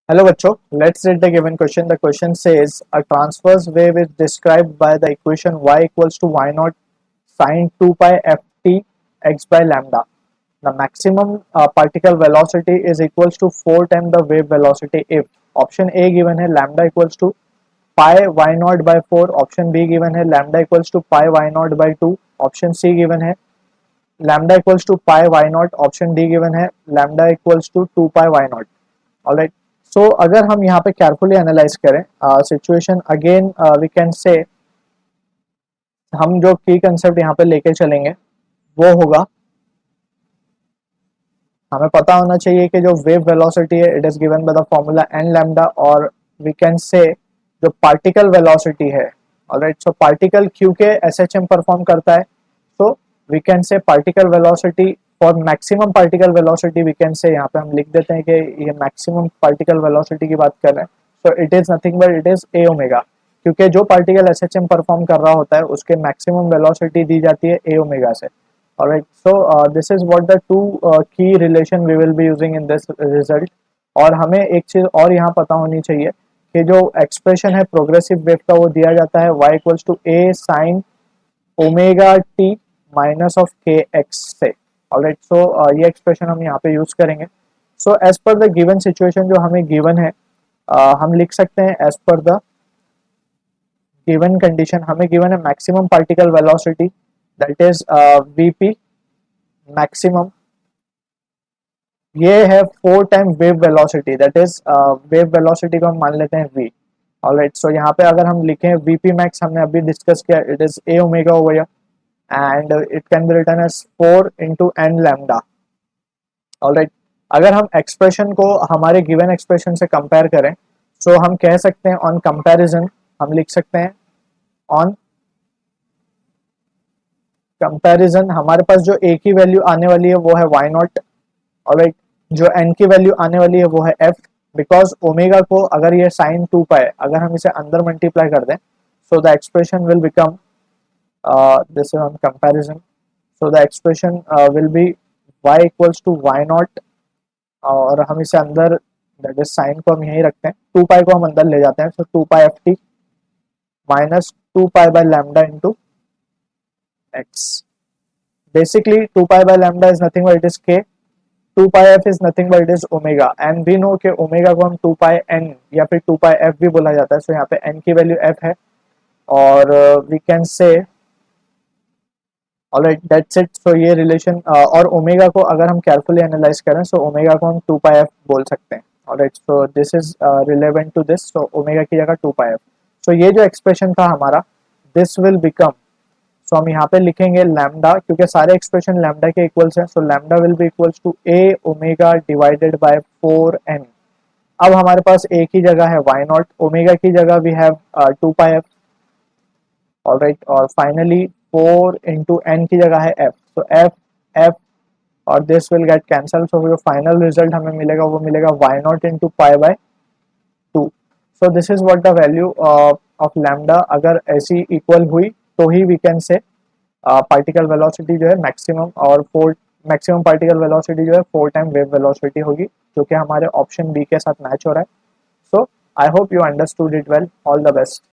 Hello बच्चों, let's read the given question. The question says a transverse wave is described by the equation y equals to y naught sine 2 pi ft x by lambda. The maximum particle velocity is equals to 4 times the wave velocity if option A given है lambda equals to pi y naught by 4, option B given है lambda equals to pi y naught by 2, option C given है lambda equals to pi y naught, option D given है lambda equals to 2 pi y naught. Alright, so अगर हम यहाँ पे carefully analyse करें situation again we can say हम जो की कंसेप्ट यहाँ पे लेके चलेंगे वो होगा, हमें पता होना चाहिए कि जो वेव वेलोसिटी है it is given by the formula n lambda, और वी कैन से जो पार्टिकल वेलोसिटी है, ऑलराइट, सो पार्टिकल क्यू के एसएचएम परफॉर्म करता है, so we can say particle velocity for maximum particle velocity we can say, यहाँ पे हम लिख देते हैं कि ये मैक्सिमम पार्टिकल वेलोसिटी की बात कर रहे हैं, so it is nothing but it is a omega, क्योंकि जो पार्टिकल एसएचएम परफॉर्म कर रहा होता है उसके मैक्सिमम वेलोसिटी दी जाती है ए ओमेगा से. Alright, so this is what the two key relation we will be using in this result. और हमें एक चीज और यहाँ पता होनी चाहिए कि जो एक्सप्रेशन है प्रोग्रेसिव वेव का वो दिया जाता है y equals to a sine omega t minus of k x से. ऑलराइट, सो ये एक्सप्रेशन हम यहाँ पे यूज करेंगे. So as per the given situation जो हमें गिवन है, हम लिख सकते हैं as per the given condition हमें गिवन है maximum particle velocity that is vp maximum, ये है 4 time wave velocity that is wave velocity को हम मान लेते हैं v. ऑलराइट, सो यहाँ पे अगर हम लिखें vp मैक्स, हमने अभी डिस्कस किया it is a omega over here and it can be written as 4 into n lambda. Alright, अगर हम एक्सप्रेशन को हमारे गिवन एक्सप्रेशन से कंपेयर करें, सो हम कह सकते हैं ऑन कंपैरिजन हम लिख सकते हैं ऑन कंपैरिजन हमारे पास जो a की वैल्यू आने वाली है वो है y नॉट. ऑलराइट, जो n की वैल्यू आने वाली है वो है f, बिकॉज ओमेगा को अगर ये साइन 2 पाई अगर हम इसे अंदर मल्टीप्लाई कर दें, so the expression will become this is on comparison, so the expression will be y equals to y naught, और हम इसे अंदर दैट इज साइन को हम यहीं रखते हैं, 2 पाई को हम अंदर ले जाते हैं, so 2 pi f t minus 2 pi by lambda into x. Basically 2 pi by lambda is nothing but it is k, 2 pi f is nothing but it is omega, and we know कि omega को हम 2 pi n या फिर 2 pi f भी बोला जाता है. सो यहाँ पे n की वैल्यू f है, और we can say alright that's it. सो ये रिलेशन और ओमेगा को अगर हम केयरफुली एनालाइज करें, सो ओमेगा को हम 2 pi f बोल सकते हैं. Alright, so this is relevant to this, so omega की जगह 2 pi f. सो ये जो एक्सप्रेशन था हमारा दिस विल बिकम, सो हम यहाँ पे लिखेंगे लैम्डा, क्योंकि सारे एक्सप्रेशन लैम्डा के इक्वल्स हैं, so lambda will be equals to a omega divided by 4n. अब हमारे पास a की जगह है y नॉट, ओमेगा की जगह we have 2 pi f. Alright, और फाइनली 4 into n की जगह है f, सो f और this will get cancel, so जो फाइनल रिजल्ट हमें मिलेगा वो मिलेगा y naught into pi by 2. So this is what the value of lambda अगर ऐसी इक्वल हुई तो ही we can say particle velocity जो है मैक्सिमम, और 4 मैक्सिमम पार्टिकल वेलोसिटी जो है 4 टाइम वेव वेलोसिटी होगी, जो कि हमारे ऑप्शन बी के साथ मैच हो रहा है. So I hope you understood it well. All the best.